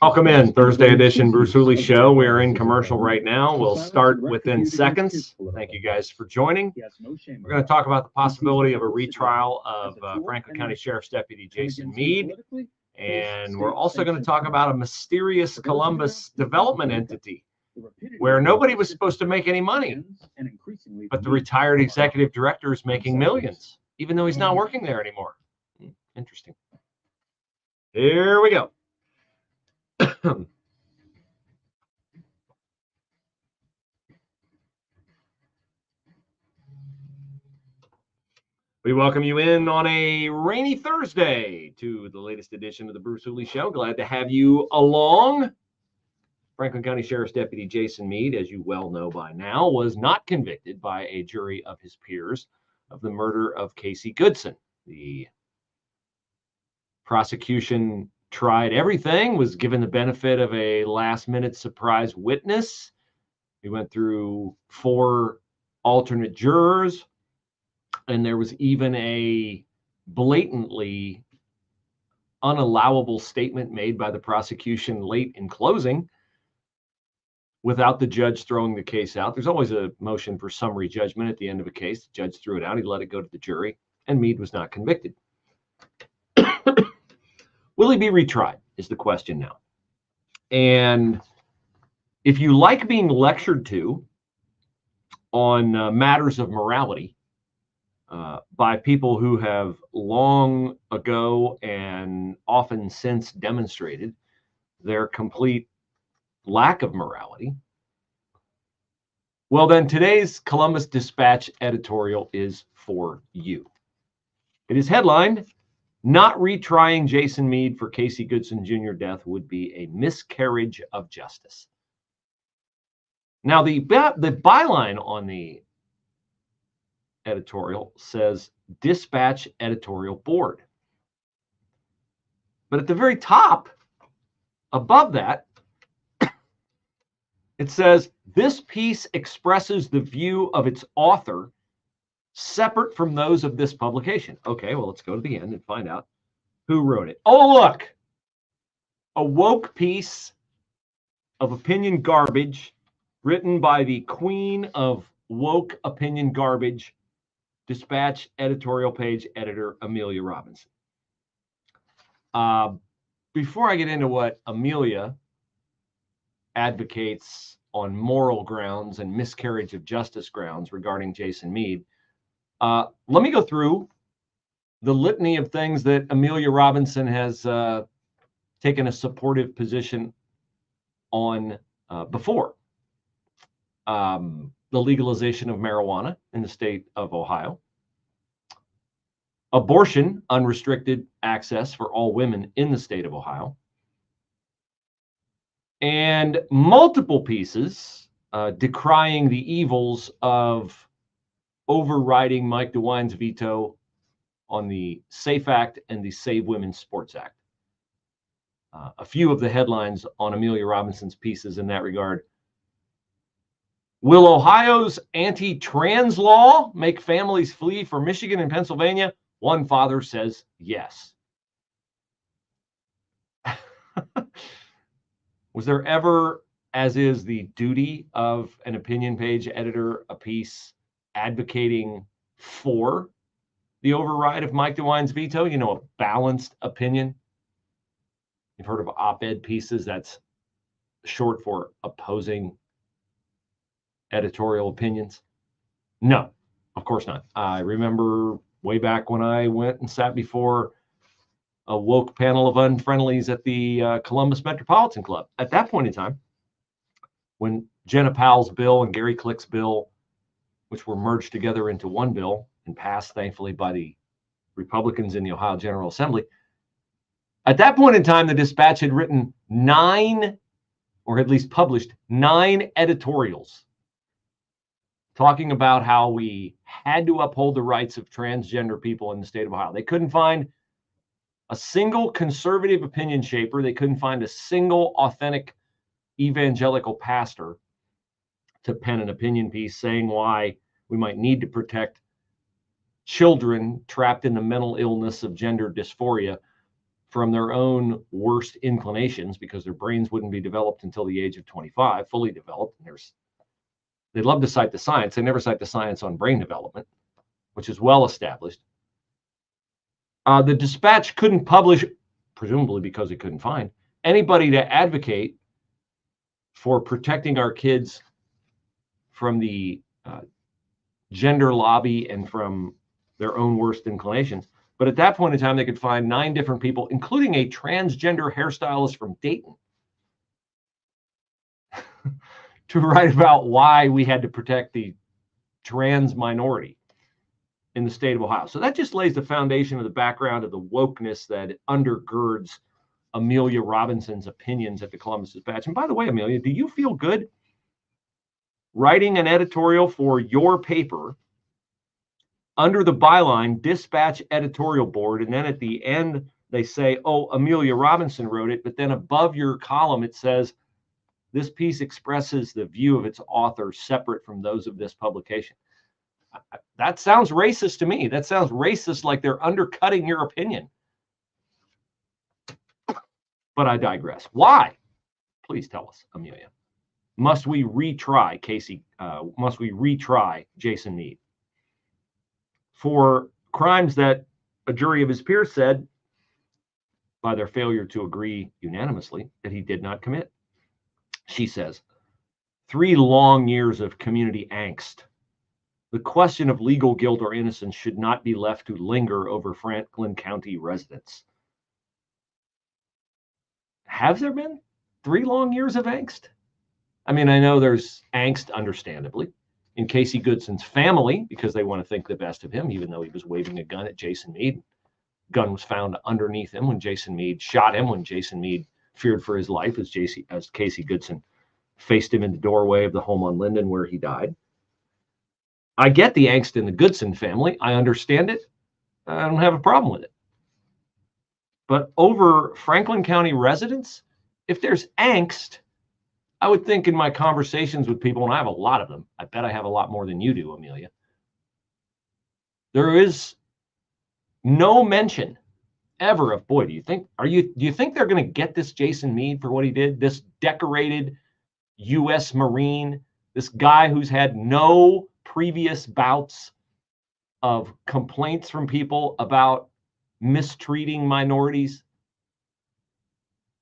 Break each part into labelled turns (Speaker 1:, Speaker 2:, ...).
Speaker 1: Welcome in, Thursday edition, Bruce Hooley Show. We are in commercial right now. We'll start within seconds. Thank you guys for joining. We're going to talk about the possibility of a retrial of Franklin County Sheriff's Deputy Jason Mead. And we're also going to talk about a mysterious Columbus development entity where nobody was supposed to make any money, but the retired executive director is making millions, even though he's not working there anymore. Interesting. Here we go. We welcome you in on a rainy Thursday to the latest edition of the Bruce Hooley Show. Glad to have you along. Franklin County Sheriff's Deputy Jason Mead, as you well know by now, was not convicted by a jury of his peers of the murder of Casey Goodson. The prosecution tried everything, was given the benefit of a last-minute surprise witness. We went through 4 alternate jurors, and there was even a blatantly unallowable statement made by the prosecution late in closing without the judge throwing the case out. There's always a motion for summary judgment at the end of a case. The judge threw it out. He let it go to the jury, and Mead was not convicted. Will he be retried is the question now. And if you like being lectured to on matters of morality by people who have long ago and often since demonstrated their complete lack of morality, well, then today's Columbus Dispatch editorial is for you. It is headlined, "Not retrying Jason Mead for Casey Goodson Jr. death would be a miscarriage of justice." Now, the byline on the editorial says Dispatch Editorial Board. But at the very top, above that, it says, "This piece expresses the view of its author separate from those of this publication." Okay, well, let's go to the end and find out who wrote it. Oh, look, a woke piece of opinion garbage written by the queen of woke opinion garbage, Dispatch editorial page editor Amelia Robinson. Before I get into what Amelia advocates on moral grounds and miscarriage of justice grounds regarding Jason Mead, let me go through the litany of things that Amelia Robinson has taken a supportive position on before. The legalization of marijuana in the state of Ohio, abortion, unrestricted access for all women in the state of Ohio, and multiple pieces decrying the evils of overriding Mike DeWine's veto on the SAFE Act and the Save Women's Sports Act. A few of the headlines on Amelia Robinson's pieces in that regard. Will Ohio's anti-trans law make families flee for Michigan and Pennsylvania? One father says yes. Was there ever, as is the duty of an opinion page editor, a piece advocating for the override of Mike DeWine's veto? You know, a balanced opinion. You've heard of op-ed pieces. That's short for opposing editorial opinions. No, of course not. I remember way back when I went and sat before a woke panel of unfriendlies at the Columbus Metropolitan Club. At that point in time, when Jenna Powell's bill and Gary Click's bill, which were merged together into one bill and passed, thankfully, by the Republicans in the Ohio General Assembly, at that point in time, the Dispatch had written 9, or at least published 9 editorials talking about how we had to uphold the rights of transgender people in the state of Ohio. They couldn't find a single conservative opinion shaper. They couldn't find a single authentic evangelical pastor to pen an opinion piece saying why we might need to protect children trapped in the mental illness of gender dysphoria from their own worst inclinations, because their brains wouldn't be developed until the age of 25, fully developed. And they'd love to cite the science. They never cite the science on brain development, which is well established. The Dispatch couldn't publish, presumably because it couldn't find anybody to advocate for protecting our kids from the gender lobby and from their own worst inclinations. But at that point in time, they could find 9 different people, including a transgender hairstylist from Dayton, to write about why we had to protect the trans minority in the state of Ohio. So that just lays the foundation of the background of the wokeness that undergirds Amelia Robinson's opinions at the Columbus Dispatch. And by the way, Amelia, do you feel good writing an editorial for your paper under the byline Dispatch editorial board, and then at the end they say, oh, Amelia Robinson wrote it, but then above your column it says, this piece expresses the view of its author separate from those of this publication? That sounds racist to me. That sounds racist, like they're undercutting your opinion. But I digress. Why? Please tell us, Amelia. Must we retry Jason Meade for crimes that a jury of his peers said, by their failure to agree unanimously, that he did not commit? She says, 3 long years of community angst. The question of legal guilt or innocence should not be left to linger over Franklin County residents. Have there been 3 long years of angst? I mean, I know there's angst, understandably, in Casey Goodson's family, because they want to think the best of him, even though he was waving a gun at Jason Meade. Gun was found underneath him when Jason Meade shot him, when Jason Meade feared for his life as Casey Goodson faced him in the doorway of the home on Linden where he died. I get the angst in the Goodson family. I understand it. I don't have a problem with it. But over Franklin County residents, if there's angst, I would think in my conversations with people, and I have a lot of them, I bet I have a lot more than you do, Amelia, there is no mention ever of, boy, do you think they're going to get this Jason Meade for what he did? This decorated U.S. Marine, this guy who's had no previous bouts of complaints from people about mistreating minorities.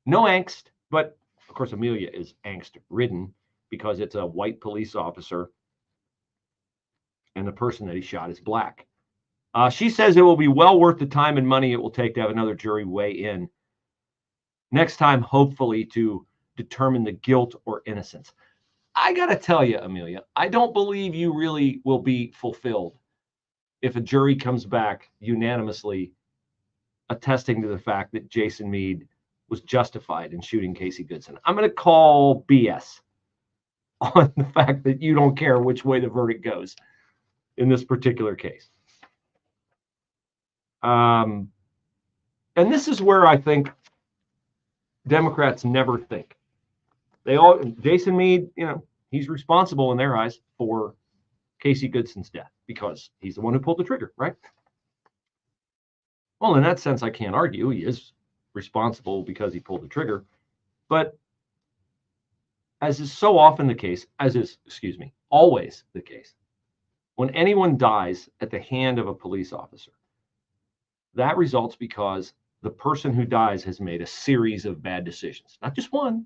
Speaker 1: No angst, but of course Amelia is angst-ridden because it's a white police officer and the person that he shot is black. She says it will be well worth the time and money it will take to have another jury weigh in next time, hopefully to determine the guilt or innocence. I got to tell you, Amelia, I don't believe you really will be fulfilled if a jury comes back unanimously attesting to the fact that Jason Meade was justified in shooting Casey Goodson. I'm going to call BS on the fact that you don't care which way the verdict goes in this particular case. And this is where I think Democrats never think. Jason Meade, he's responsible in their eyes for Casey Goodson's death because he's the one who pulled the trigger, right? Well, in that sense, I can't argue. He is responsible because he pulled the trigger. But as is so often the case, always the case, when anyone dies at the hand of a police officer, that results because the person who dies has made a series of bad decisions. Not just one,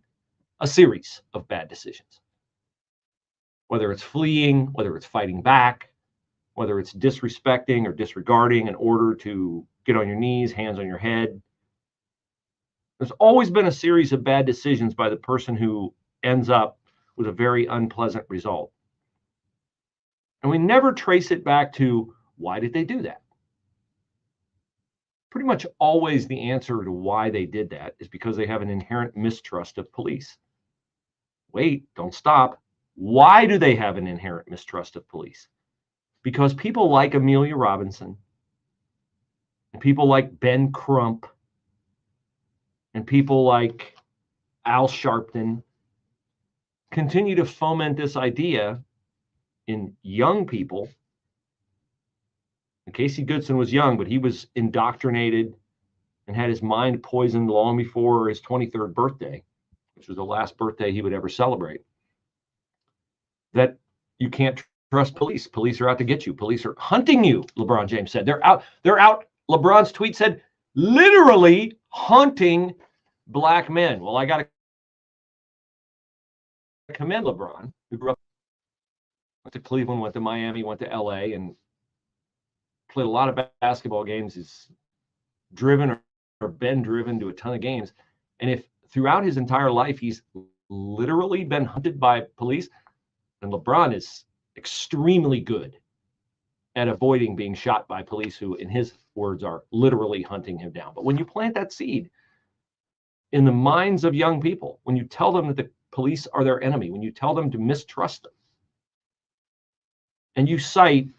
Speaker 1: a series of bad decisions. Whether it's fleeing, whether it's fighting back, whether it's disrespecting or disregarding an order to get on your knees, hands on your head. There's always been a series of bad decisions by the person who ends up with a very unpleasant result. And we never trace it back to why did they do that? Pretty much always the answer to why they did that is because they have an inherent mistrust of police. Wait, don't stop. Why do they have an inherent mistrust of police? Because people like Amelia Robinson and people like Ben Crump and people like Al Sharpton continue to foment this idea in young people. And Casey Goodson was young, but he was indoctrinated and had his mind poisoned long before his 23rd birthday, which was the last birthday he would ever celebrate, that you can't trust police. Police are out to get you. Police are hunting you, LeBron James said. They're out. LeBron's tweet said, literally hunting black men. Well, I got to commend LeBron, who grew up, went to Cleveland, went to Miami, went to LA, and played a lot of basketball games. He's driven or been driven to a ton of games. And if throughout his entire life he's literally been hunted by police, then LeBron is extremely good at avoiding being shot by police who, in his words, are literally hunting him down. But when you plant that seed in the minds of young people, when you tell them that the police are their enemy, when you tell them to mistrust them, and you cite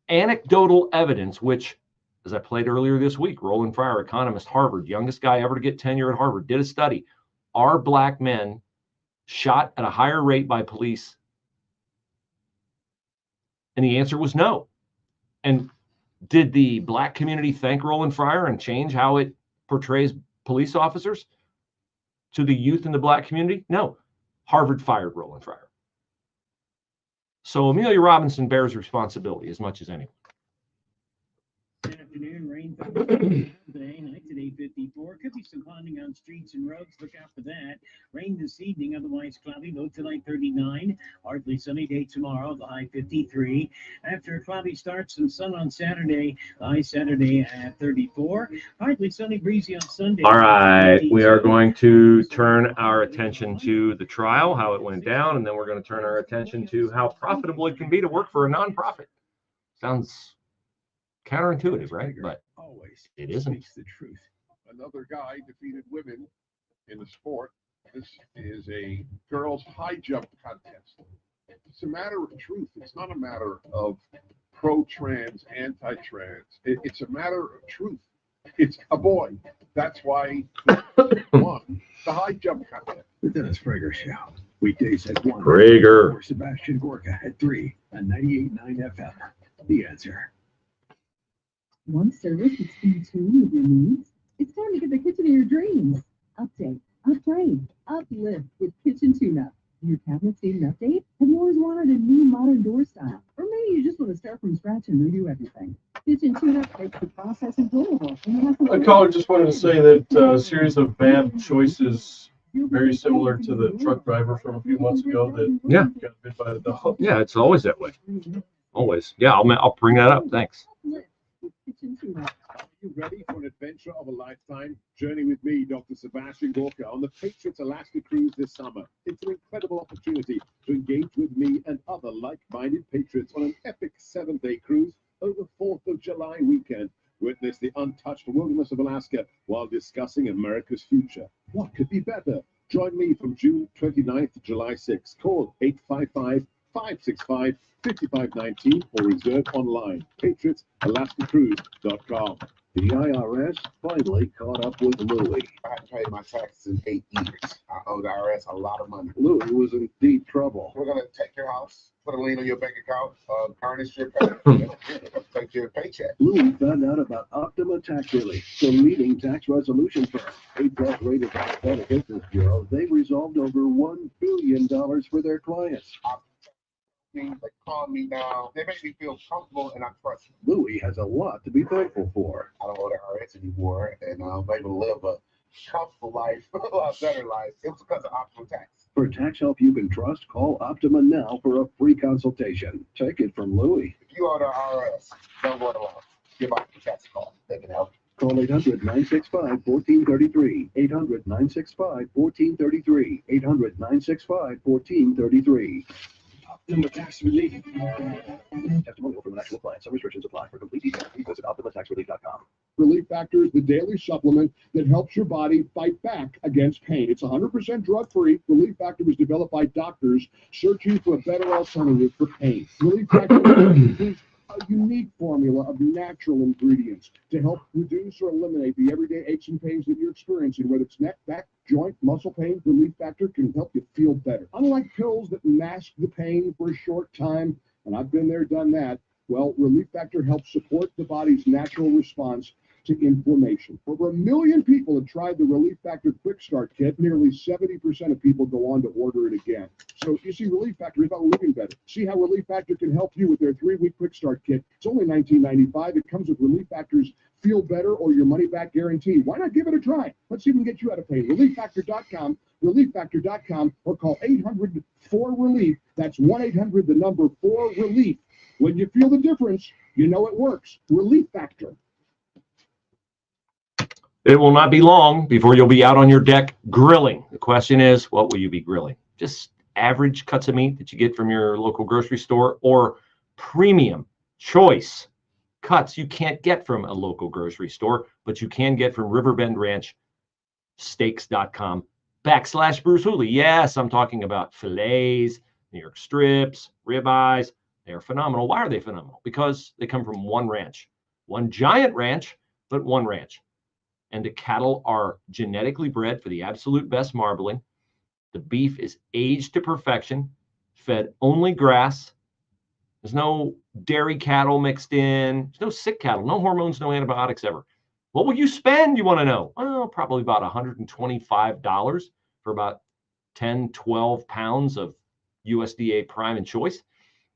Speaker 1: anecdotal evidence, which, as I played earlier this week, Roland Fryer, economist, Harvard, youngest guy ever to get tenure at Harvard, did a study. Are black men shot at a higher rate by police? And the answer was no. And did the black community thank Roland Fryer and change how it portrays police officers to the youth in the black community? No. Harvard fired Roland Fryer. So Amelia Robinson bears responsibility as much as anyone.
Speaker 2: Good afternoon. Rain today, nights at 8:54. Could be some clouding on streets and roads. Look out for that. Rain this evening, otherwise cloudy. Low tonight 39. Partly sunny day tomorrow, the high 53. After a cloudy start, some sun on Saturday. High Saturday at 34. Partly sunny, breezy on Sunday.
Speaker 1: All right, we are going to turn our attention to the trial, how it went down, and then we're going to turn our attention to how profitable it can be to work for a nonprofit. Sounds counterintuitive, right? But
Speaker 3: always
Speaker 1: it isn't.
Speaker 3: Speaks the truth. Another guy defeated women in the sport. This is a girls' high jump contest. It's a matter of truth. It's not a matter of pro-trans, anti-trans. It's a matter of truth. It's a boy. That's why he won the high jump contest.
Speaker 4: The Dennis Prager Show. Weekdays at 1.
Speaker 1: Prager.
Speaker 4: Or Sebastian Gorka at 3 on 98.9 FM. The Answer.
Speaker 5: One service that's in tune with your needs? It's time to get the kitchen of your dreams. Update, upgrade, uplift with Kitchen Tune-Up. Your cabinets need an update? Have you always wanted a new modern door style? Or maybe you just want to start from scratch and redo everything? Kitchen Tune-Up makes the process enjoyable.
Speaker 6: A caller just wanted to say that a series of bad choices, very similar to the truck driver from a few months ago that got bit by the dog.
Speaker 1: Yeah, it's always that way. Always. Yeah, I'll bring that up. Thanks.
Speaker 3: Are you ready for an adventure of a lifetime? Journey with me, Dr. Sebastian Gorka, on the Patriots Alaska cruise this summer. It's an incredible opportunity to engage with me and other like-minded patriots on an epic 7-day cruise over 4th of July weekend. Witness the untouched wilderness of Alaska while discussing America's future. What could be better? Join me from June 29th to July 6th. Call 855-565-5519 or reserve online. PatriotsAlaskaCruise.com.
Speaker 4: The IRS finally caught up with Louie.
Speaker 7: I hadn't paid my taxes in 8 years. I owe the IRS a lot of money.
Speaker 4: Louie was in deep trouble.
Speaker 7: We're going to take your house, put a lien on your bank account, garnish your paycheck, take your paycheck.
Speaker 4: Louie found out about Optima Tax Relief, the leading tax resolution firm. A+ rated by the Better Business Bureau, they've resolved over $1 billion for their clients.
Speaker 7: They calm me down. They make me feel comfortable and I trust them.
Speaker 4: Louie has a lot to be thankful for.
Speaker 7: I don't owe the IRS anymore, and I'm able to live a comfortable life, a lot better life. It was because of Optima Tax.
Speaker 4: For tax help you can trust, call Optima now for a free consultation. Take it from Louie.
Speaker 7: If you owe the IRS, don't go it alone. Give Optima Tax a call. They can help.
Speaker 4: Call 800-965-1433. 800-965-1433. 800-965-1433.
Speaker 3: Optima Tax Relief.
Speaker 4: Testimonial from an actual client. Some restrictions apply. For complete details, please visit OptimaTaxRelief.com.
Speaker 3: Relief Factor is the daily supplement that helps your body fight back against pain. It's 100% drug-free. Relief Factor was developed by doctors searching for a better alternative for pain. Relief Factor is a unique formula of natural ingredients to help reduce or eliminate the everyday aches and pains that you're experiencing, whether it's neck, back, joint, muscle pain. Relief Factor can help you feel better. Unlike pills that mask the pain for a short time, and I've been there, done that, well, Relief Factor helps support the body's natural response to inflammation. Over 1 million people have tried the Relief Factor Quick Start Kit. Nearly 70% of people go on to order it again. So you see, Relief Factor is about living better. See how Relief Factor can help you with their 3-week Quick Start Kit. It's only $19.95. It comes with Relief Factor's Feel Better or Your Money Back Guarantee. Why not give it a try? Let's see if we can get you out of pain. ReliefFactor.com, ReliefFactor.com, or call 800-4RELIEF. That's 1-800-4RELIEF. When you feel the difference, you know it works. Relief Factor.
Speaker 1: It will not be long before you'll be out on your deck grilling. The question is, what will you be grilling? Just average cuts of meat that you get from your local grocery store, or premium choice cuts you can't get from a local grocery store, but you can get from Riverbend Ranch Steaks.com/Bruce Hooley. Yes, I'm talking about fillets, New York strips, ribeyes. They are phenomenal. Why are they phenomenal? Because they come from one ranch, one giant ranch, but one ranch. And the cattle are genetically bred for the absolute best marbling. The beef is aged to perfection, fed only grass. There's no dairy cattle mixed in. There's no sick cattle, no hormones, no antibiotics ever. What will you spend, you want to know? Well, probably about $125 for about 10, 12 pounds of USDA prime and choice.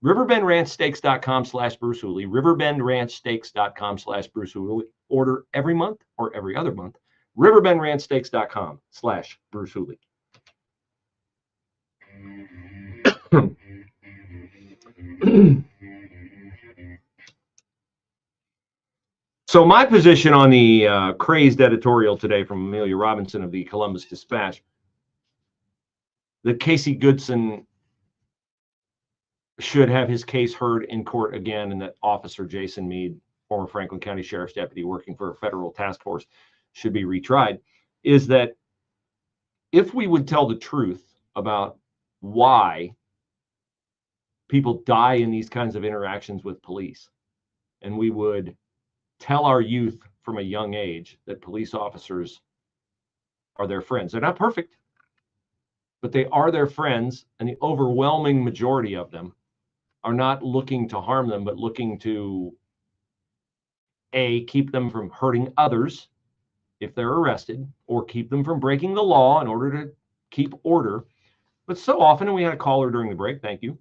Speaker 1: RiverbendRanchSteaks.com/Bruce Hooley. RiverbendRanchSteaks.com/Bruce Hooley. Order every month or every other month. RiverbendRanchSteaks.com/Bruce Hooley. So my position on the crazed editorial today from Amelia Robinson of the Columbus Dispatch, that Casey Goodson should have his case heard in court again, and that Officer Jason Meade, former Franklin County Sheriff's deputy working for a federal task force, should be retried, is that if we would tell the truth about why people die in these kinds of interactions with police, and we would tell our youth from a young age that police officers are their friends. They're not perfect, but they are their friends, and the overwhelming majority of them are not looking to harm them, but looking to keep them from hurting others if they're arrested, or keep them from breaking the law in order to keep order. But so often, and we had a caller during the break, thank you,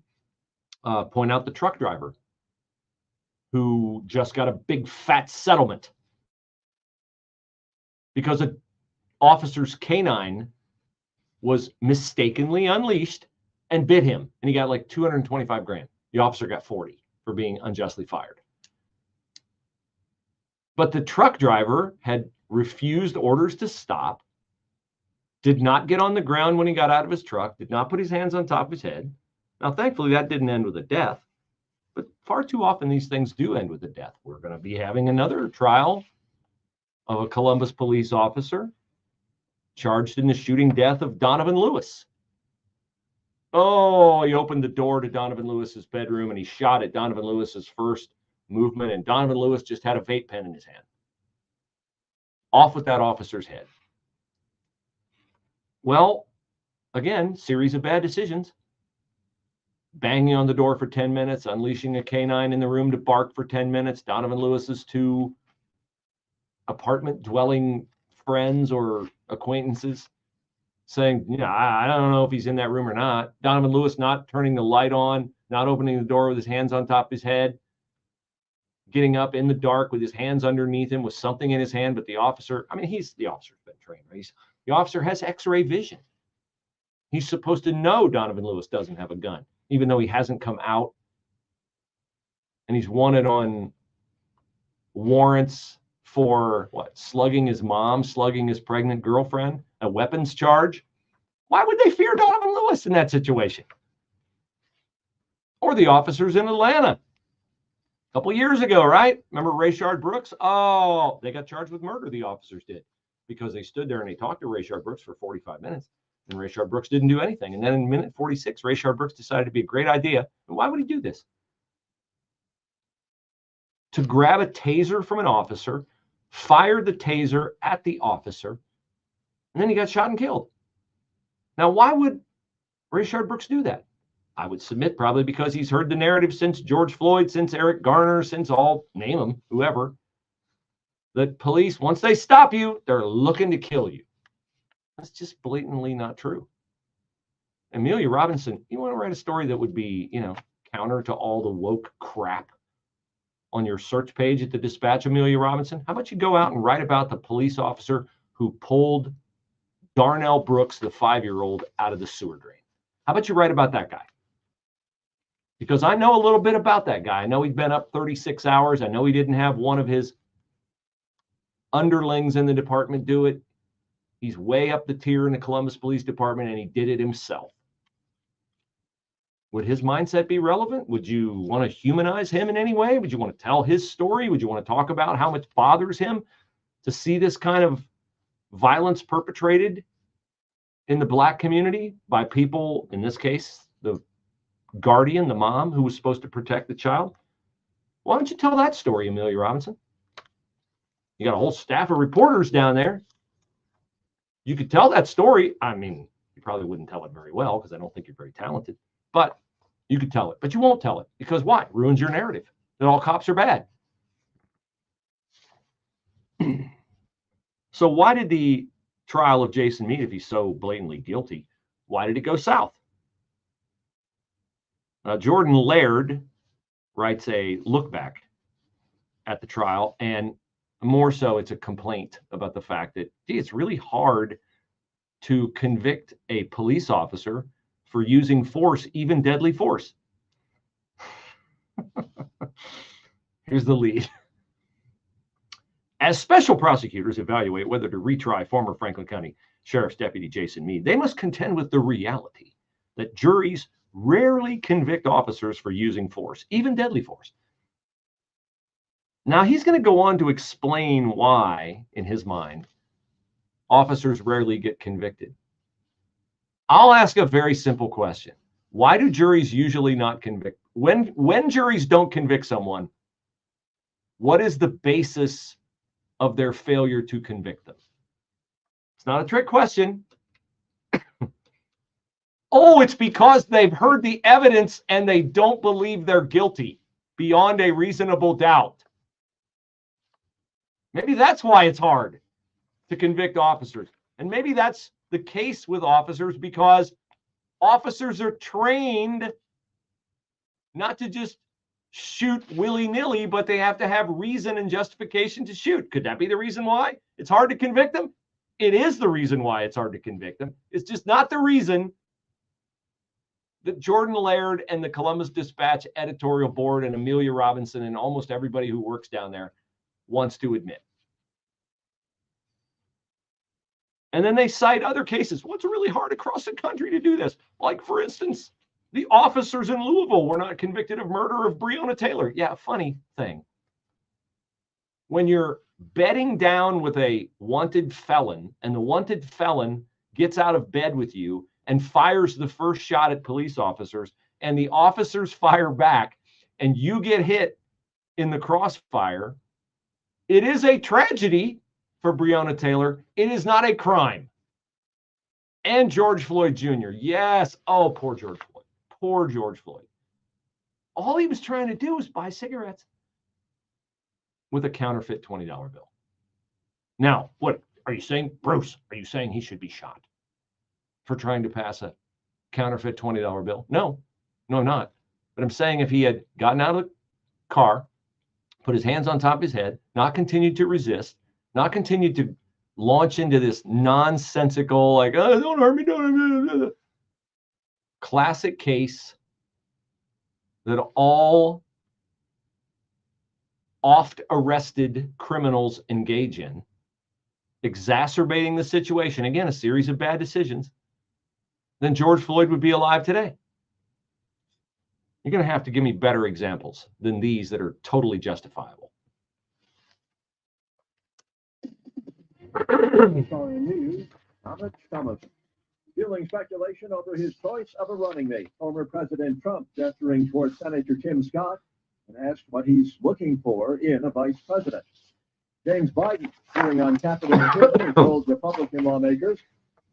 Speaker 1: point out the truck driver who just got a big fat settlement because an officer's canine was mistakenly unleashed and bit him, and he got like 225 grand. The officer got 40 for being unjustly fired. But the truck driver had refused orders to stop, did not get on the ground when he got out of his truck, did not put his hands on top of his head. Now, thankfully, that didn't end with a death, but far too often these things do end with a death. We're going to be having another trial of a Columbus police officer charged in the shooting death of Donovan Lewis. Oh, he opened the door to Donovan Lewis's bedroom and he shot at Donovan Lewis's first movement, and Donovan Lewis just had a vape pen in his hand. Off with that officer's head. Well, again, series of bad decisions. Banging on the door for 10 minutes, unleashing a canine in the room to bark for 10 minutes. Donovan Lewis's 2 apartment dwelling friends or acquaintances saying, I don't know if he's in that room or not. Donovan Lewis not turning the light on, not opening the door with his hands on top of his head, getting up in the dark with his hands underneath him with something in his hand. But the officer, the officer's been trained, right? The officer has X-ray vision. He's supposed to know Donovan Lewis doesn't have a gun, even though he hasn't come out. And he's wanted on warrants for slugging his mom, slugging his pregnant girlfriend, a weapons charge. Why would they fear Donovan Lewis in that situation? Or the officers in Atlanta a couple years ago, right? Remember Rayshard Brooks? Oh, they got charged with murder, the officers did, because they stood there and they talked to Rayshard Brooks for 45 minutes. And Rayshard Brooks didn't do anything. And then in minute 46, Rayshard Brooks decided to be a great idea. And why would he do this? To grab a taser from an officer, fired the taser at the officer, and then he got shot and killed. Now, why would Rayshard Brooks do that? I would submit probably because he's heard the narrative since George Floyd, since Eric Garner, since name them, whoever. that police, once they stop you, they're looking to kill you. That's just blatantly not true. Amelia Robinson, you want to write a story that would be, counter to all the woke crap on your search page at the Dispatch, Amelia Robinson? How about you go out and write about the police officer who pulled Darnell Brooks, the 5-year-old, out of the sewer drain? How about you write about that guy? Because I know a little bit about that guy. I know he'd been up 36 hours. I know he didn't have one of his underlings in the department do it. He's way up the tier in the Columbus Police Department, and he did it himself. Would his mindset be relevant? Would you want to humanize him in any way? Would you want to tell his story? Would you want to talk about how much bothers him to see this kind of violence perpetrated in the Black community by people, in this case, the guardian, the mom who was supposed to protect the child? Why don't you tell that story, Amelia Robinson? You got a whole staff of reporters down there. You could tell that story. I mean, you probably wouldn't tell it very well because I don't think you're very talented, but you could tell it. But you won't tell it because why? It ruins your narrative that all cops are bad. So why did the trial of Jason Meade, if he's so blatantly guilty, why did it go south? Jordan Laird writes a look back at the trial, and more so it's a complaint about the fact that, gee, it's really hard to convict a police officer for using force, even deadly force. Here's the lead. As special prosecutors evaluate whether to retry former Franklin County Sheriff's Deputy Jason Meade, they must contend with the reality that juries rarely convict officers for using force, even deadly force. Now, he's going to go on to explain why, in his mind, officers rarely get convicted. I'll ask a very simple question. Why do juries usually not convict? When juries don't convict someone, what is the basis of their failure to convict them? It's not a trick question. Oh, it's because they've heard the evidence and they don't believe they're guilty beyond a reasonable doubt. Maybe that's why it's hard to convict officers. And maybe that's the case with officers because officers are trained not to just shoot willy-nilly, but they have to have reason and justification to shoot. Could that be the reason why it's hard to convict them? It is the reason why it's hard to convict them. It's just not the reason that Jordan Laird and the Columbus Dispatch editorial board and Amelia Robinson and almost everybody who works down there wants to admit. And then they cite other cases. Well, it's really hard across the country to do this. Like, for instance, the officers in Louisville were not convicted of murder of Breonna Taylor. Yeah, funny thing. When you're bedding down with a wanted felon and the wanted felon gets out of bed with you and fires the first shot at police officers and the officers fire back and you get hit in the crossfire, it is a tragedy for Breonna Taylor. It is not a crime. And George Floyd Jr. Yes. Oh, poor George Floyd. Poor George Floyd. All he was trying to do was buy cigarettes with a counterfeit $20 bill. Now, what are you saying, Bruce? Are you saying he should be shot for trying to pass a counterfeit $20 bill? No, I'm not. But I'm saying if he had gotten out of the car, put his hands on top of his head, not continued to resist, not continued to launch into this nonsensical, like, oh, don't hurt me, don't hurt me. Classic case that all oft arrested criminals engage in, exacerbating the situation. Again, a series of bad decisions. Then George Floyd would be alive today. You're going to have to give me better examples than these that are totally justifiable.
Speaker 4: News, Thomas. Fueling speculation over his choice of a running mate. Former President Trump gesturing towards Senator Tim Scott and asked what he's looking for in a vice president. James Biden, hearing on Capitol Hill, told Republican lawmakers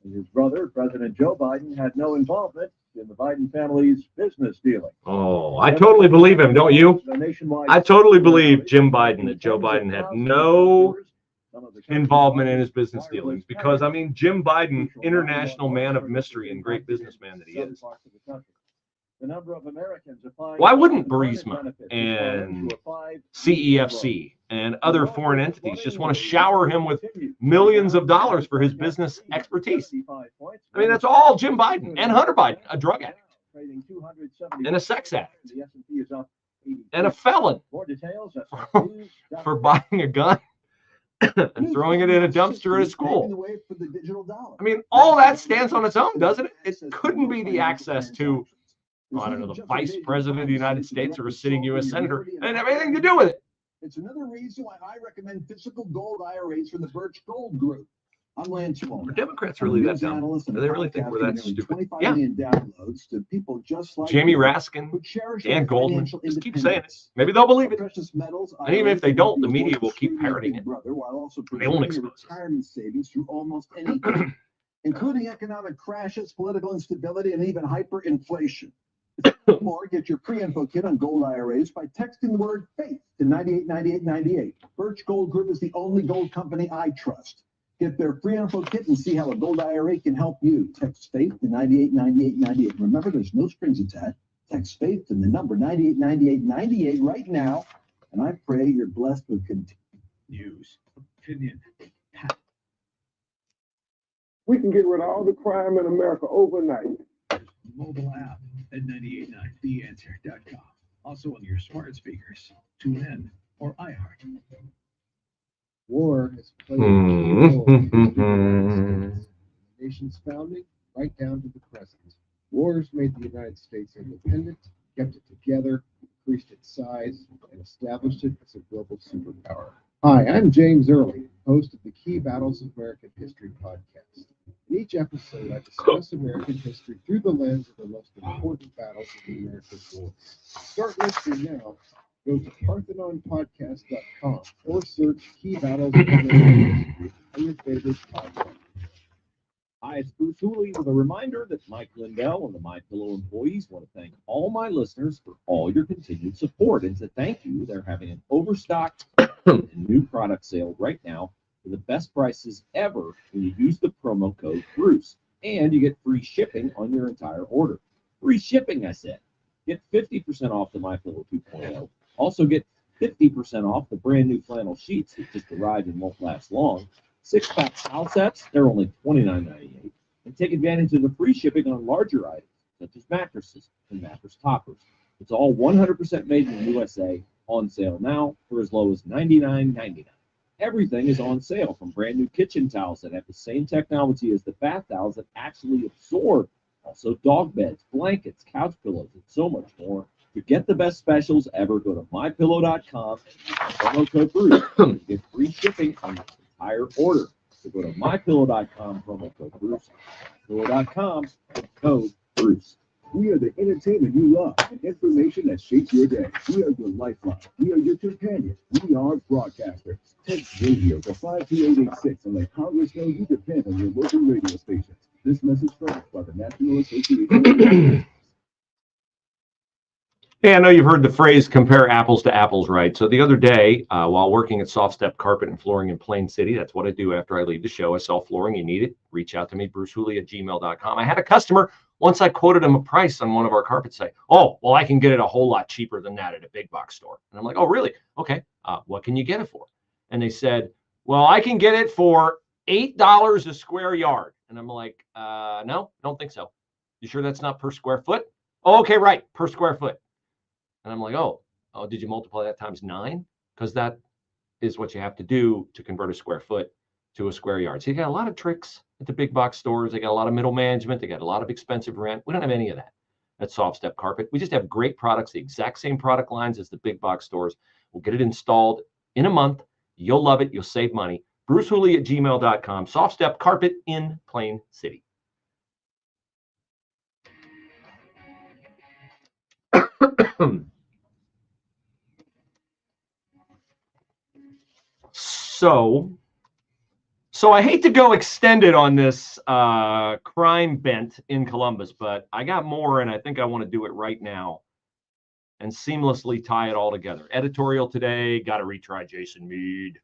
Speaker 4: that his brother, President Joe Biden, had no involvement in the Biden family's business dealing.
Speaker 1: Oh, I totally believe him, don't you?
Speaker 4: Their nationwide
Speaker 1: I totally believe Jim Biden, that Joe Biden had no involvement in his business dealings, because I mean, Jim Biden, international man of mystery and great businessman that he is.
Speaker 4: The number of Americans applying
Speaker 1: Why wouldn't
Speaker 4: for
Speaker 1: Burisma
Speaker 4: benefits
Speaker 1: and
Speaker 4: is to a 5
Speaker 1: CEFC and other foreign entities just want to shower him with millions of dollars for his business expertise? I mean, that's all Jim Biden and Hunter Biden, a drug addict and a sex addict and a felon for buying a gun and throwing it in a dumpster at a school. I mean, all that stands on its own, doesn't it? It couldn't be the access to, I don't know, the vice president of the United States or a sitting U.S. senator. It didn't have anything to do with it.
Speaker 3: It's another reason why I recommend physical gold IRAs from the Birch Gold Group. I'm Lance Wall.
Speaker 1: Are Democrats really that dumb? Do they really think we're that stupid? Yeah.
Speaker 3: Downloads to people just like
Speaker 1: Jamie Raskin, Dan Goldman, just keep saying it. Maybe they'll believe it. And even if they don't, the media will keep parroting it. They won't expose us.
Speaker 3: Retirement savings through almost anything, including economic crashes, political instability, and even hyperinflation. More, get your pre-info kit on gold IRAs by texting the word FAITH to 989898. Birch Gold Group is the only gold company I trust. Get their pre-info kit and see how a gold IRA can help you. Text FAITH to 989898. Remember, there's no strings attached. Text FAITH to the number 989898 right now, and I pray you're blessed with
Speaker 2: News, opinion.
Speaker 8: We can get rid of all the crime in America overnight.
Speaker 2: Mobile app at 989theanswer.com. Also on your smart speakers, TuneIn or iHeart.
Speaker 9: War has played a key role in the nation's founding right down to the present. Wars made the United States independent, kept it together, increased its size, and established it as a global superpower. Hi, I'm James Early, host of the Key Battles of American History podcast. In each episode, I discuss American history through the lens of the most important battles of the American wars. Start listening now. Go to ParthenonPodcast.com or search Key Battles of American History on your favorite podcast.
Speaker 10: Hi, it's Bruce Hooley with a reminder that Mike Lindell and the MyPillow employees want to thank all my listeners for all your continued support. And to thank you, they're having an overstocked and new product sale right now for the best prices ever when you use the promo code Bruce. And you get free shipping on your entire order. Free shipping, I said. Get 50% off the MyPillow 2.0. Also get 50% off the brand new flannel sheets that just arrived and won't last long. 6-pack towel sets, they're only $29.98. And take advantage of the free shipping on larger items, such as mattresses and mattress toppers. It's all 100% made in the USA, on sale now for as low as $99.99. Everything is on sale, from brand new kitchen towels that have the same technology as the bath towels that actually absorb. Also dog beds, blankets, couch pillows, and so much more. To get the best specials ever, go to MyPillow.com, promo code Bruce, and get free shipping on your entire order. So go to MyPillow.com, promo code Bruce, MyPillow.com, code Bruce.
Speaker 3: We are the entertainment you love and information that shapes your day. We are your lifeline. We are your companion. We are broadcasters. Text radio to 52886 and let Congress know you depend on your local radio stations. This message furnished by the National Association.
Speaker 1: Hey, I know you've heard the phrase compare apples to apples, right? So the other day, while working at Soft Step Carpet and Flooring in Plain City, that's what I do after I leave the show. I sell flooring. You need it, reach out to me, brucehooley@gmail.com. I had a customer, once I quoted him a price on one of our carpets, say, oh, well, I can get it a whole lot cheaper than that at a big box store. And I'm like, oh, really? Okay. What can you get it for? And they said, well, I can get it for $8 a square yard. And I'm like, no, don't think so. You sure that's not per square foot? Oh, okay, right, per square foot. And I'm like, oh, did you multiply that times 9? Because that is what you have to do to convert a square foot to a square yard. So you got a lot of tricks at the big box stores. They got a lot of middle management. They got a lot of expensive rent. We don't have any of that at Soft Step Carpet. We just have great products, the exact same product lines as the big box stores. We'll get it installed in a month. You'll love it. You'll save money. BruceHooley@gmail.com. Soft Step Carpet in Plain City. So So I hate to go extended on this crime bent in Columbus, but I got more, and I think I want to do it right now and seamlessly tie it all together. Editorial today, got to retry Jason Meade.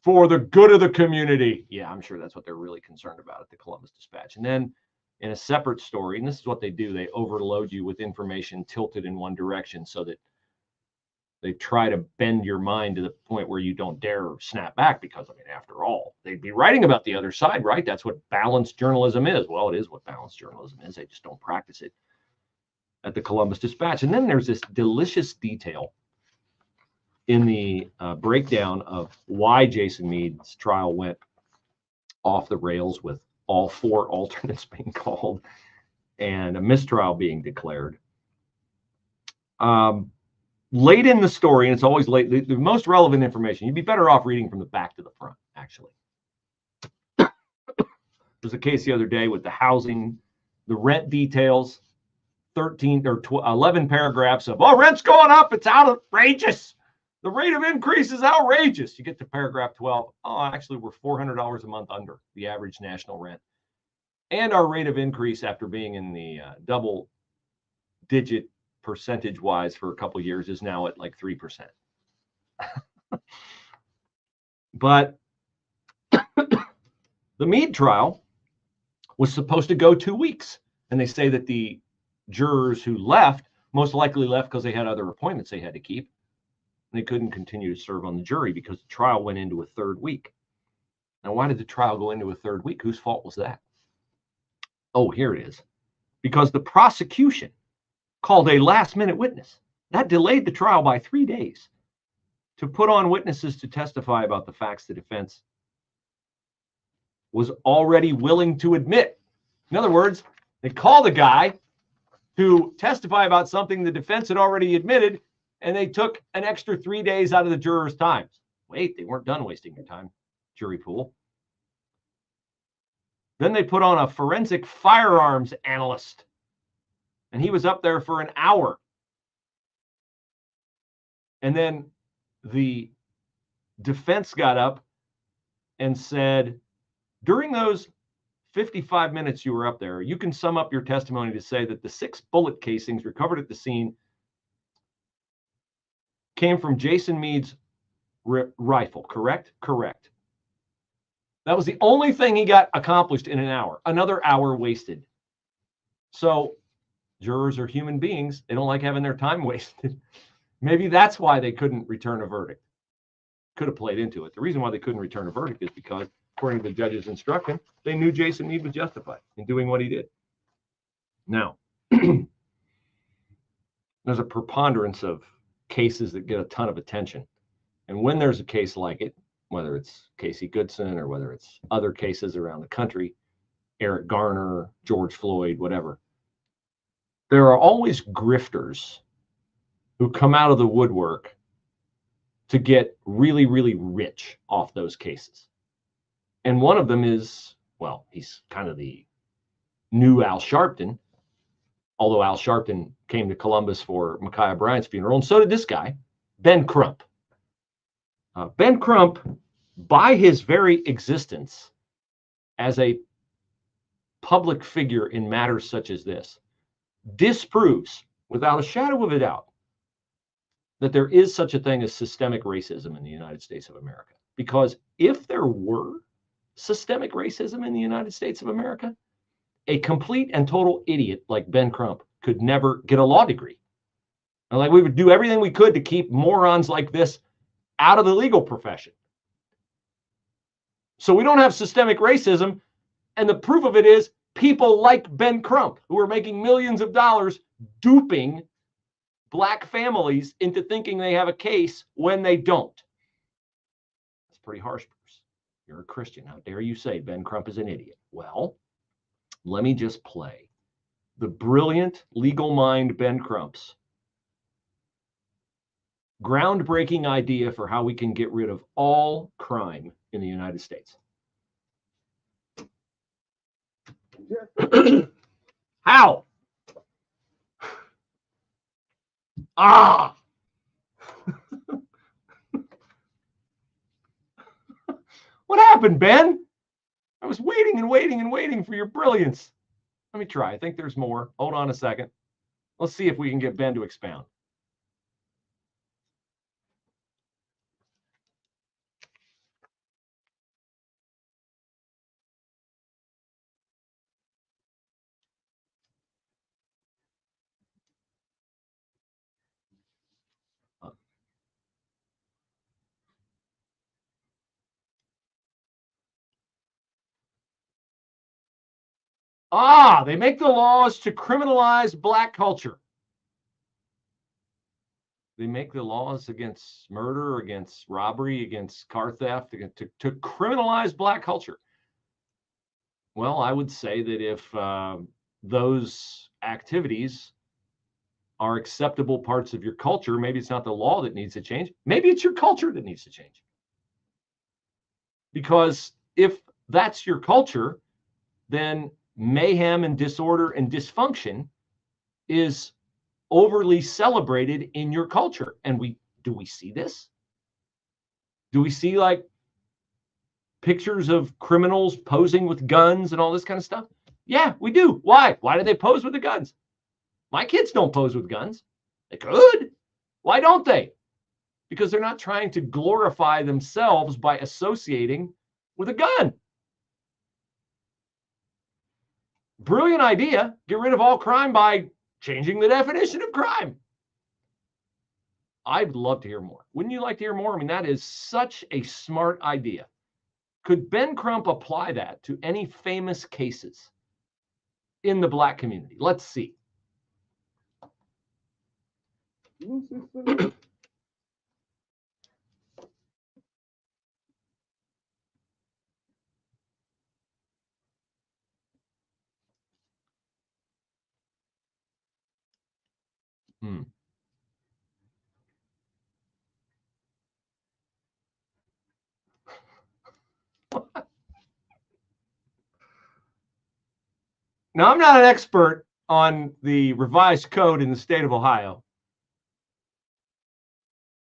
Speaker 1: For the good of the community. Yeah, I'm sure that's what they're really concerned about at the Columbus Dispatch. And then in a separate story, and this is what they do, they overload you with information tilted in one direction so that they try to bend your mind to the point where you don't dare snap back because, I mean, after all, they'd be writing about the other side, right? That's what balanced journalism is. Well, it is what balanced journalism is. They just don't practice it at the Columbus Dispatch. And then there's this delicious detail in the breakdown of why Jason Meade's trial went off the rails with all 4 alternates being called and a mistrial being declared. Late in the story, and it's always late, the most relevant information, you'd be better off reading from the back to the front, actually. There's a case the other day with the housing, the rent details, 11 paragraphs of, oh, rent's going up, it's outrageous. The rate of increase is outrageous. You get to paragraph 12. Oh, actually, we're $400 a month under the average national rent. And our rate of increase after being in the double-digit percentage-wise for a couple of years is now at like 3%. But the Meade trial was supposed to go 2 weeks. And they say that the jurors who left most likely left because they had other appointments they had to keep. They couldn't continue to serve on the jury because the trial went into a 3rd week. Now, why did the trial go into a 3rd week? Whose fault was that? Oh, here it is. Because the prosecution called a last-minute witness. That delayed the trial by 3 days to put on witnesses to testify about the facts the defense was already willing to admit. In other words, they called a guy to testify about something the defense had already admitted, and they took an extra 3 days out of the jurors' times. Wait, they weren't done wasting your time, jury pool. Then they put on a forensic firearms analyst, and he was up there for an hour. And then the defense got up and said, during those 55 minutes you were up there, you can sum up your testimony to say that the 6 bullet casings recovered at the scene came from Jason Meade's rifle, correct? Correct. That was the only thing he got accomplished in an hour. Another hour wasted. So jurors are human beings. They don't like having their time wasted. Maybe that's why they couldn't return a verdict. Could have played into it. The reason why they couldn't return a verdict is because, according to the judge's instruction, they knew Jason Meade was justified in doing what he did. Now, there's a preponderance of cases that get a ton of attention. And when there's a case like it, whether it's Casey Goodson or whether it's other cases around the country, Eric Garner, George Floyd, whatever, there are always grifters who come out of the woodwork to get really, really rich off those cases. And one of them is, well, he's kind of the new Al Sharpton, although Al Sharpton came to Columbus for Micaiah Bryant's funeral, and so did this guy, Ben Crump. Ben Crump, by his very existence as a public figure in matters such as this, disproves, without a shadow of a doubt, that there is such a thing as systemic racism in the United States of America. Because if there were systemic racism in the United States of America, a complete and total idiot like Ben Crump could never get a law degree. And like we would do everything we could to keep morons like this out of the legal profession. So we don't have systemic racism, and the proof of it is people like Ben Crump, who are making millions of dollars duping black families into thinking they have a case when they don't. That's pretty harsh, Bruce. You're a Christian. How dare you say Ben Crump is an idiot? Well, let me just play the brilliant legal mind Ben Crump's groundbreaking idea for how we can get rid of all crime in the United States. How? What happened, Ben? I was waiting and waiting and waiting for your brilliance. Let me try. I think there's more. Hold on a second. Let's see if we can get Ben to expound. They make the laws to criminalize black culture. They make the laws against murder, against robbery, against car theft, to criminalize black culture. Well, I would say that if those activities are acceptable parts of your culture, maybe it's not the law that needs to change. Maybe it's your culture that needs to change. Because if that's your culture, then mayhem and disorder and dysfunction is overly celebrated in your culture. And do we see this? Do we see like pictures of criminals posing with guns and all this kind of stuff? Yeah, we do. Why? Why do they pose with the guns? My kids don't pose with guns. They could. Why don't they? Because they're not trying to glorify themselves by associating with a gun. Brilliant idea. Get rid of all crime by changing the definition of crime. I'd love to hear more. Wouldn't you like to hear more? I mean, that is such a smart idea. Could Ben Crump apply that to any famous cases in the black community? Let's see. Now, I'm not an expert on the revised code in the state of Ohio.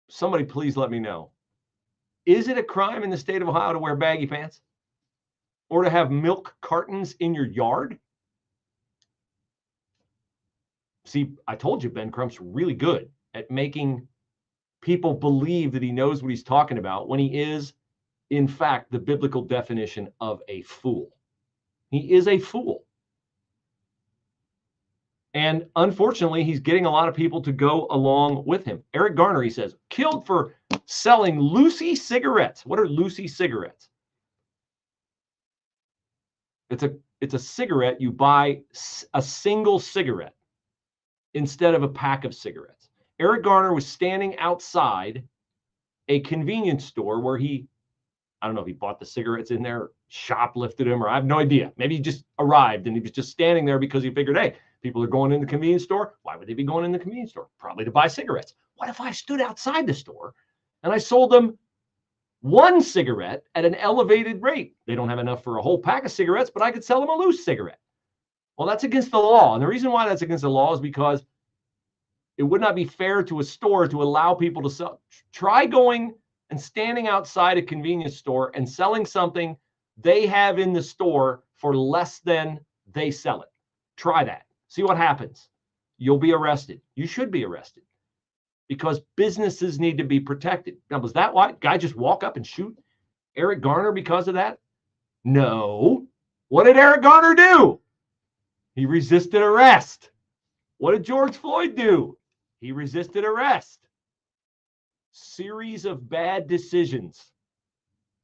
Speaker 1: Somebody please let me know. Is it a crime in the state of Ohio to wear baggy pants? Or to have milk cartons in your yard? See, I told you Ben Crump's really good at making people believe that he knows what he's talking about when he is, in fact, the biblical definition of a fool. He is a fool. And unfortunately, he's getting a lot of people to go along with him. Eric Garner, he says, killed for selling Lucy cigarettes. What are Lucy cigarettes? It's a cigarette. You buy a single cigarette instead of a pack of cigarettes. Eric Garner was standing outside a convenience store where I don't know if he bought the cigarettes in there, shoplifted them, or I have no idea. Maybe he just arrived and he was just standing there because he figured, hey, people are going in the convenience store. Why would they be going in the convenience store? Probably to buy cigarettes. What if I stood outside the store and I sold them one cigarette at an elevated rate? They don't have enough for a whole pack of cigarettes, but I could sell them a loose cigarette. Well, that's against the law. And the reason why that's against the law is because it would not be fair to a store to allow people to sell. Try going and standing outside a convenience store and selling something they have in the store for less than they sell it. Try that. See what happens. You'll be arrested. You should be arrested because businesses need to be protected. Now, was that why? Guy just walk up and shoot Eric Garner because of that? No. What did Eric Garner do? He resisted arrest. What did George Floyd do? He resisted arrest. Series of bad decisions.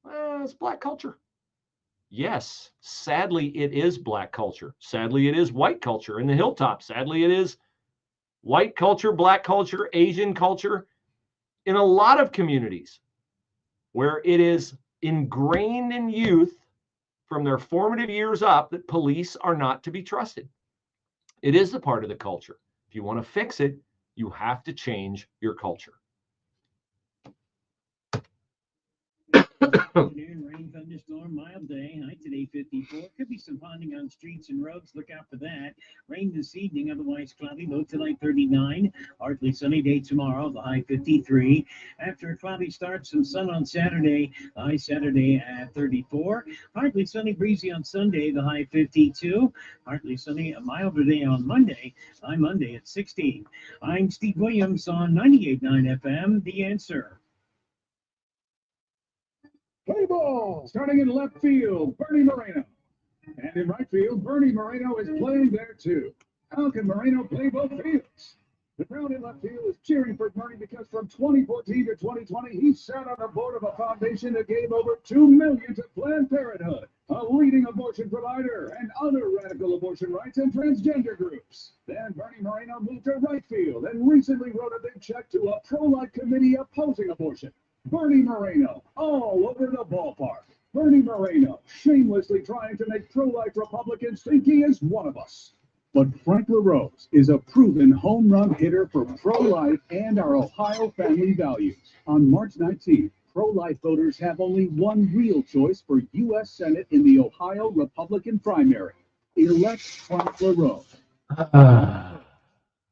Speaker 1: It's black culture. Yes, sadly, it is black culture. Sadly, it is white culture in the hilltop. Sadly, it is white culture, black culture, Asian culture in a lot of communities where it is ingrained in youth from their formative years up that police are not to be trusted. It is a part of the culture. If you want to fix it, you have to change your culture.
Speaker 2: Rain, thunderstorms thunderstorm, mild day. High today 54. Could be some ponding on streets and roads. Look out for that. Rain this evening, otherwise cloudy. Low tonight 39. Partly sunny day tomorrow. The high 53. After a cloudy start, some sun on Saturday. The high Saturday at 34. Partly sunny, breezy on Sunday. The high 52. Partly sunny, a milder day on Monday. High Monday at 16. I'm Steve Williams on 98.9 FM. The Answer.
Speaker 3: Play ball, starting in left field, Bernie Moreno. And in right field, Bernie Moreno is playing there too. How can Moreno play both fields? The crowd in left field is cheering for Bernie because from 2014 to 2020, he sat on the board of a foundation that gave over $2 million to Planned Parenthood, a leading abortion provider, and other radical abortion rights and transgender groups. Then Bernie Moreno moved to right field and recently wrote a big check to a pro-life committee opposing abortion. Bernie Moreno, all over the ballpark. Bernie Moreno, shamelessly trying to make pro-life Republicans think he is one of us. But Frank LaRose is a proven home run hitter for pro-life and our Ohio family values. On March 19th, pro-life voters have only one real choice for U.S. Senate in the Ohio Republican primary. Elect Frank LaRose.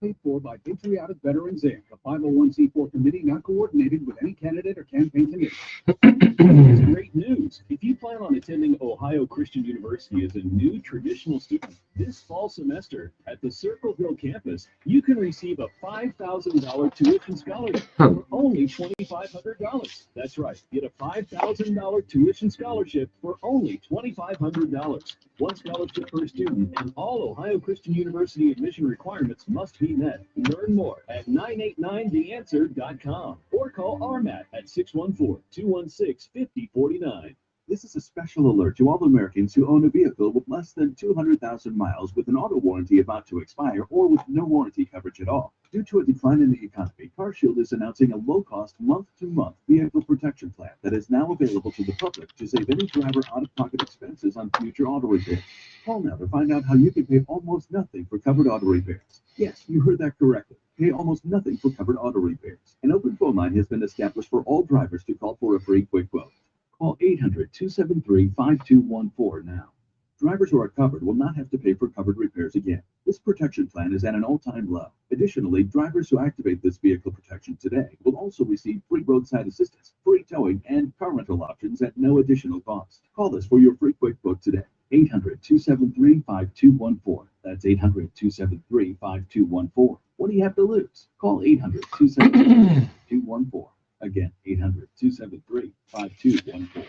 Speaker 3: Paid for by Patriotic Veterans Inc., a 501c4 committee not coordinated with any candidate or campaign committee.
Speaker 10: It's great news. If you plan on attending Ohio Christian University as a new traditional student this fall semester at the Circle Hill campus, you can receive a $5,000 tuition scholarship for only $2,500. That's right. Get a $5,000 tuition scholarship for only $2,500. One scholarship per student, and all Ohio Christian University admission requirements must be met. Learn more at 989theanswer.com or call RMAT at 614-216-5049. This is a special alert to all Americans who own a vehicle with less than 200,000 miles with an auto warranty about to expire or with no warranty coverage at all. Due to a decline in the economy, CarShield is announcing a low-cost month-to-month vehicle protection plan that is now available to the public to save any driver out-of-pocket expenses on future auto repairs. Call now to find out how you can pay almost nothing for covered auto repairs. Yes, you heard that correctly. Pay almost nothing for covered auto repairs. An open phone line has been established for all drivers to call for a free quick quote. Call 800-273-5214 now. Drivers who are covered will not have to pay for covered repairs again. This protection plan is at an all-time low. Additionally, drivers who activate this vehicle protection today will also receive free roadside assistance, free towing, and car rental options at no additional cost. Call us for your free quick quote today. 800-273-5214. That's 800-273-5214. What do you have to lose? Call 800-273-5214. Again, 800-273-5214.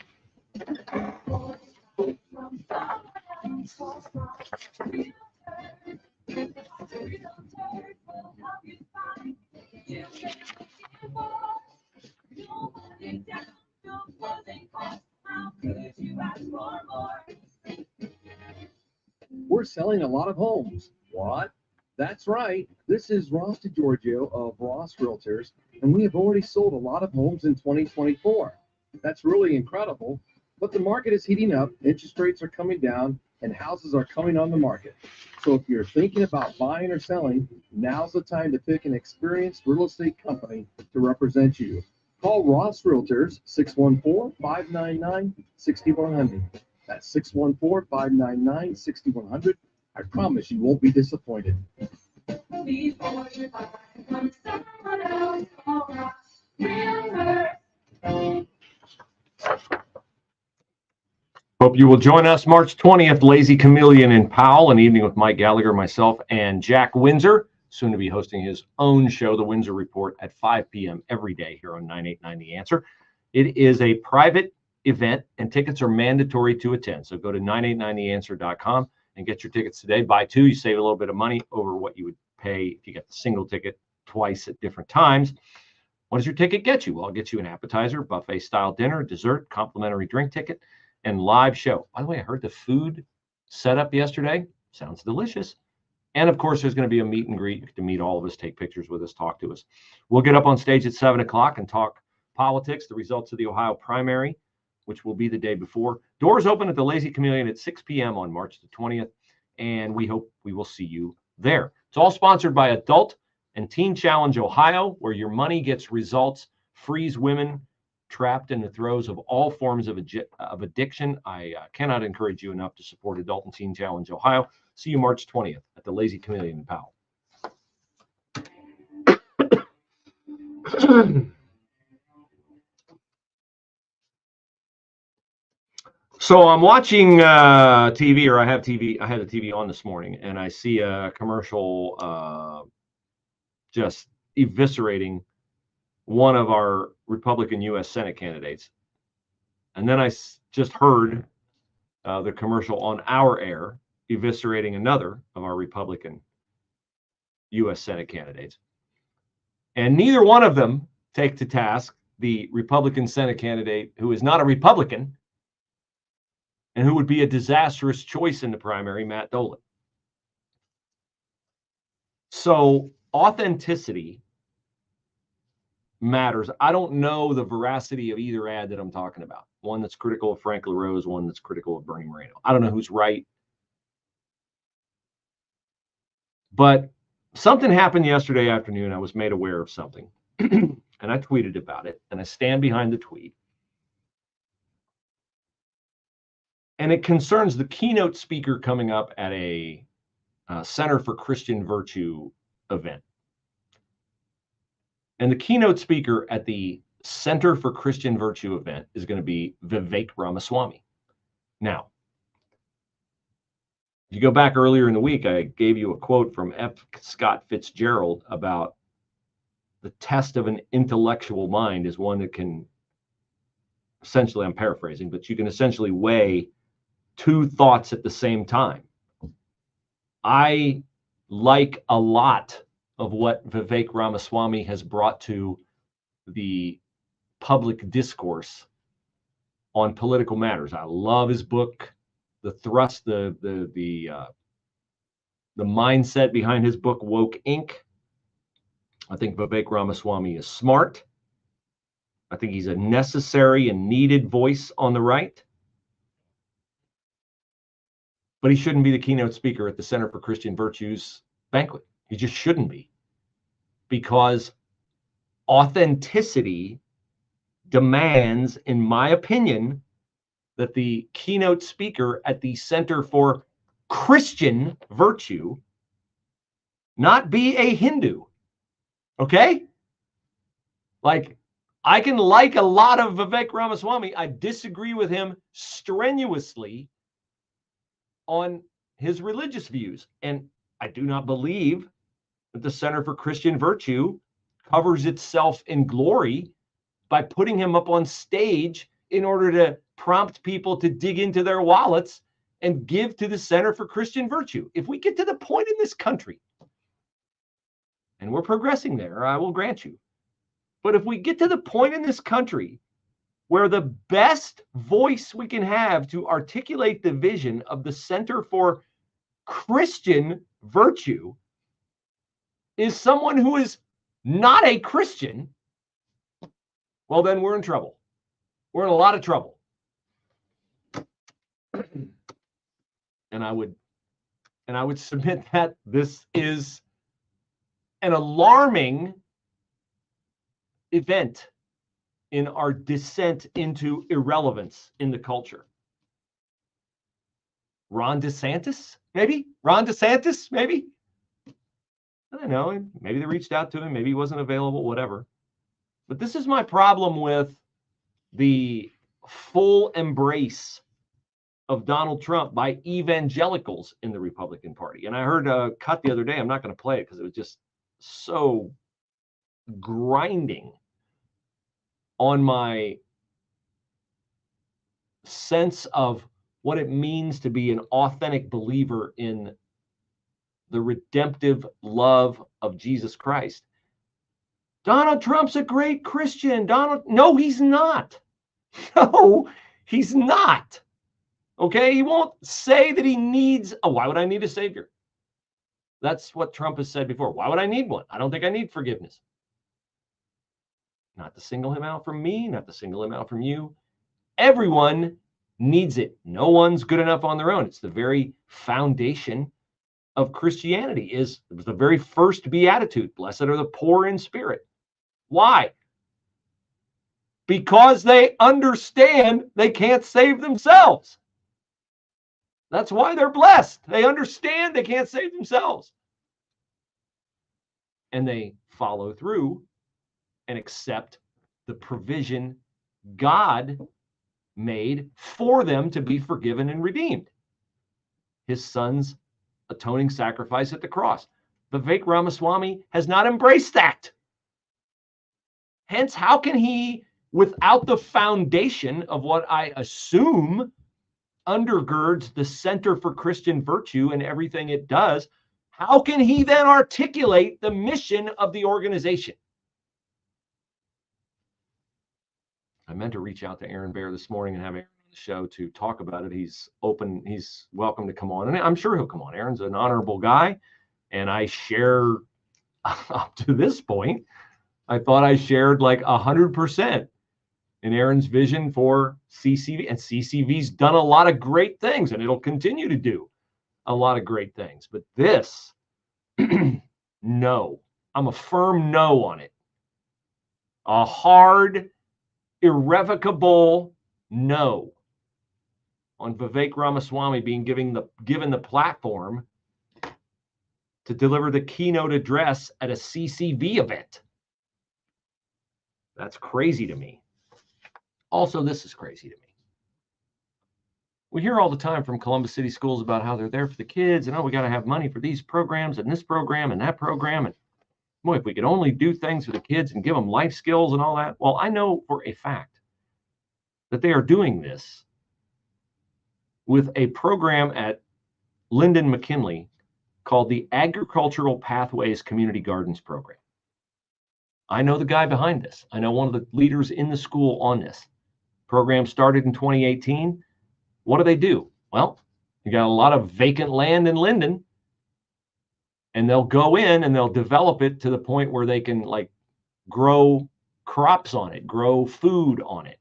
Speaker 11: We're selling a lot of homes. What? That's right. This is Ross DiGiorgio of Ross Realtors, and we have already sold a lot of homes in 2024. That's really incredible. But the market is heating up, interest rates are coming down, and houses are coming on the market. So if you're thinking about buying or selling, now's the time to pick an experienced real estate company to represent you. Call Ross Realtors, 614-599-6100. That's 614-599-6100. I promise you won't be disappointed.
Speaker 1: Hope you will join us March 20th, Lazy Chameleon in Powell, an evening with Mike Gallagher, myself, and Jack Windsor, soon to be hosting his own show, The Windsor Report, at 5 p.m. every day here on 98.9 The Answer. It is a private event, and tickets are mandatory to attend. So go to 989theanswer.com and get your tickets today. Buy two, you save a little bit of money over what you would pay if you get the single ticket twice at different times. What does your ticket get you? Well, it'll get you an appetizer, buffet-style dinner, dessert, complimentary drink ticket, and live show. By the way, I heard the food set up yesterday. Sounds delicious. And of course, there's going to be a meet and greet to meet all of us, take pictures with us, talk to us. We'll get up on stage at 7 o'clock and talk politics, the results of the Ohio primary, which will be the day before. Doors open at the Lazy Chameleon at 6 p.m. on March the 20th, and we hope we will see you there. It's all sponsored by Adult and Teen Challenge Ohio, where your money gets results, frees women trapped in the throes of all forms of addiction. I cannot encourage you enough to support Adult and Teen Challenge Ohio. See you March 20th at the Lazy Chameleon in Powell. So I'm watching TV, or I had the TV on this morning, and I see a commercial just eviscerating one of our Republican U.S. Senate candidates. And then I just heard the commercial on our air eviscerating another of our Republican U.S. Senate candidates. And neither one of them take to task the Republican Senate candidate who is not a Republican and who would be a disastrous choice in the primary, Matt Dolan. So authenticity matters. I don't know the veracity of either ad that I'm talking about. One that's critical of Frank LaRose, one that's critical of Bernie Moreno. I don't know who's right. But something happened yesterday afternoon. I was made aware of something, and I tweeted about it, and I stand behind the tweet. And it concerns the keynote speaker coming up at a Center for Christian Virtue event. And the keynote speaker at the Center for Christian Virtue event is going to be Vivek Ramaswamy. Now, if you go back earlier in the week, I gave you a quote from F. Scott Fitzgerald about the test of an intellectual mind is one that can essentially, I'm paraphrasing, but you can essentially weigh two thoughts at the same time. I like a lot of what Vivek Ramaswamy has brought to the public discourse on political matters. I love his book, the thrust, the mindset behind his book, Woke Inc. I think Vivek Ramaswamy is smart. I think he's a necessary and needed voice on the right. But he shouldn't be the keynote speaker at the Center for Christian Virtues banquet. He just shouldn't be. Because authenticity demands, in my opinion, that the keynote speaker at the Center for Christian Virtue not be a Hindu. Okay? Like, I can like a lot of Vivek Ramaswamy. I disagree with him strenuously on his religious views. And I do not believe that the Center for Christian Virtue covers itself in glory by putting him up on stage in order to prompt people to dig into their wallets and give to the Center for Christian Virtue. If we get to the point in this country, and we're progressing there, I will grant you, but if we get to the point in this country where the best voice we can have to articulate the vision of the Center for Christian Virtue is someone who is not a Christian, well, then we're in trouble. We're in a lot of trouble. And I would submit that this is an alarming event in our descent into irrelevance in the culture. Ron DeSantis, maybe? Ron DeSantis, maybe? I don't know. Maybe they reached out to him. Maybe he wasn't available, whatever. But this is my problem with the full embrace of Donald Trump by evangelicals in the Republican Party. And I heard a cut the other day. I'm not going to play it because it was just so grinding on my sense of what it means to be an authentic believer in the redemptive love of Jesus Christ. Donald Trump's a great Christian. No, he's not. No, he's not. Okay, he won't say that he needs, why would I need a savior? That's what Trump has said before. Why would I need one? I don't think I need forgiveness. Not to single him out from me, not to single him out from you. Everyone needs it. No one's good enough on their own. It's the very foundation of Christianity. It was the very first beatitude. Blessed are the poor in spirit. Why? because they understand they can't save themselves. That's why they're blessed. They understand they can't save themselves. And they follow through and accept the provision God made for them to be forgiven and redeemed. His son's atoning sacrifice at the cross. Vivek Ramaswamy has not embraced that. Hence, how can he, without the foundation of what I assume undergirds the Center for Christian Virtue and everything it does, how can he then articulate the mission of the organization? I meant to reach out to Aaron Bear this morning and have Aaron on the show to talk about it. He's open. He's welcome to come on. And I'm sure he'll come on. Aaron's an honorable guy. And I share, up to this point, I thought I shared like 100% in Aaron's vision for CCV. And CCV's done a lot of great things, and it'll continue to do a lot of great things. But this, no. I'm a firm no on it. A hard, irrevocable no on Vivek Ramaswamy being given the platform to deliver the keynote address at a CCV event. That's crazy to me. Also, this is crazy to me. We hear all the time from Columbus City Schools about how they're there for the kids and, oh, we got to have money for these programs and this program and that program. And boy, if we could only do things for the kids and give them life skills and all that. Well, I know for a fact that they are doing this with a program at Linden McKinley called the Agricultural Pathways Community Gardens Program. I know the guy behind this. I know one of the leaders in the school on this. Program started in 2018. What do? Well, you got a lot of vacant land in Linden, and they'll go in and they'll develop it to the point where they can like grow crops on it, grow food on it.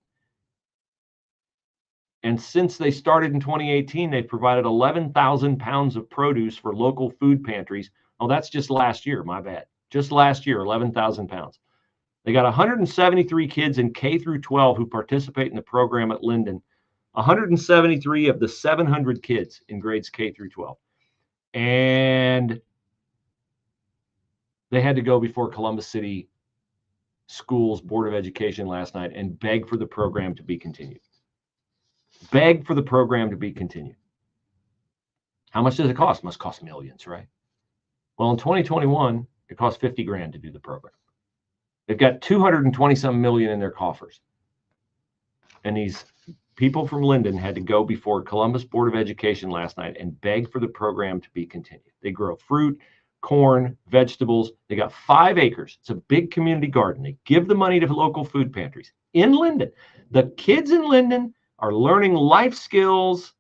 Speaker 1: And since they started in 2018, they've provided 11,000 pounds of produce for local food pantries. Oh, that's just last year. My bad. Just last year, 11,000 pounds. They got 173 kids in K through 12 who participate in the program at Linden. 173 of the 700 kids in grades K through 12. And they had to go before Columbus City Schools Board of Education last night and beg for the program to be continued. Beg for the program to be continued. How much does it cost? It must cost millions, right? Well, in 2021, it cost $50,000 to do the program. They've got 220-some million in their coffers. And these people from Linden had to go before Columbus Board of Education last night and beg for the program to be continued. They grow fruit, corn, vegetables. They got 5 acres. It's a big community garden. They give the money to local food pantries in Linden. The kids in Linden are learning life skills,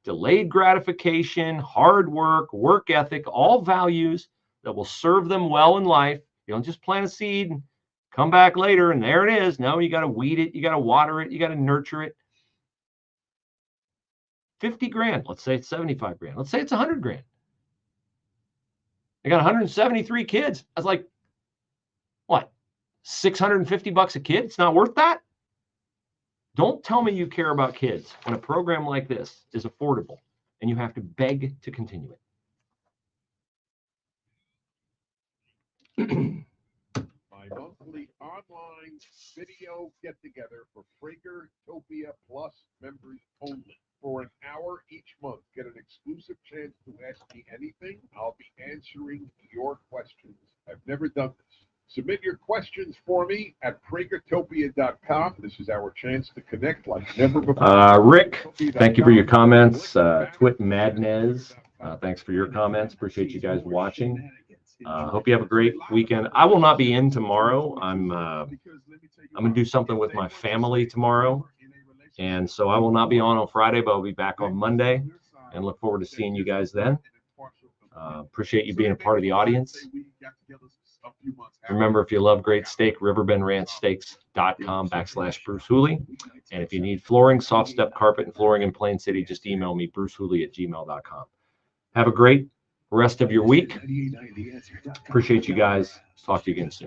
Speaker 1: delayed gratification, hard work, work ethic, all values that will serve them well in life. You don't just plant a seed and come back later and there it is. No, you got to weed it. You got to water it. You got to nurture it. $50,000. Let's say it's $75,000. Let's say it's $100,000. They got 173 kids. I was like, what? $650 a kid? It's not worth that? Don't tell me you care about kids when a program like this is affordable and you have to beg to continue it.
Speaker 7: My monthly online video get-together for Pragertopia Plus members only. For an hour each month, get an exclusive chance to ask me anything. I'll be answering your questions. I've never done this. Submit your questions for me at Pragertopia.com. This is our chance to connect like never before.
Speaker 1: Rick, thank you for your comments. Twit Madnez, thanks for your comments. Appreciate you guys watching. Hope you have a great weekend. I will not be in tomorrow. I'm going to do something with my family tomorrow. And so I will not be on Friday, but I'll be back on Monday and look forward to seeing you guys then. Appreciate you being a part of the audience. Remember, if you love great steak, riverbendranchsteaks.com/Bruce Hooley. And if you need flooring, soft step carpet, and flooring in Plain City, just email me, brucehooley@gmail.com. Have a great rest of your week. Appreciate you guys. Talk to you again soon.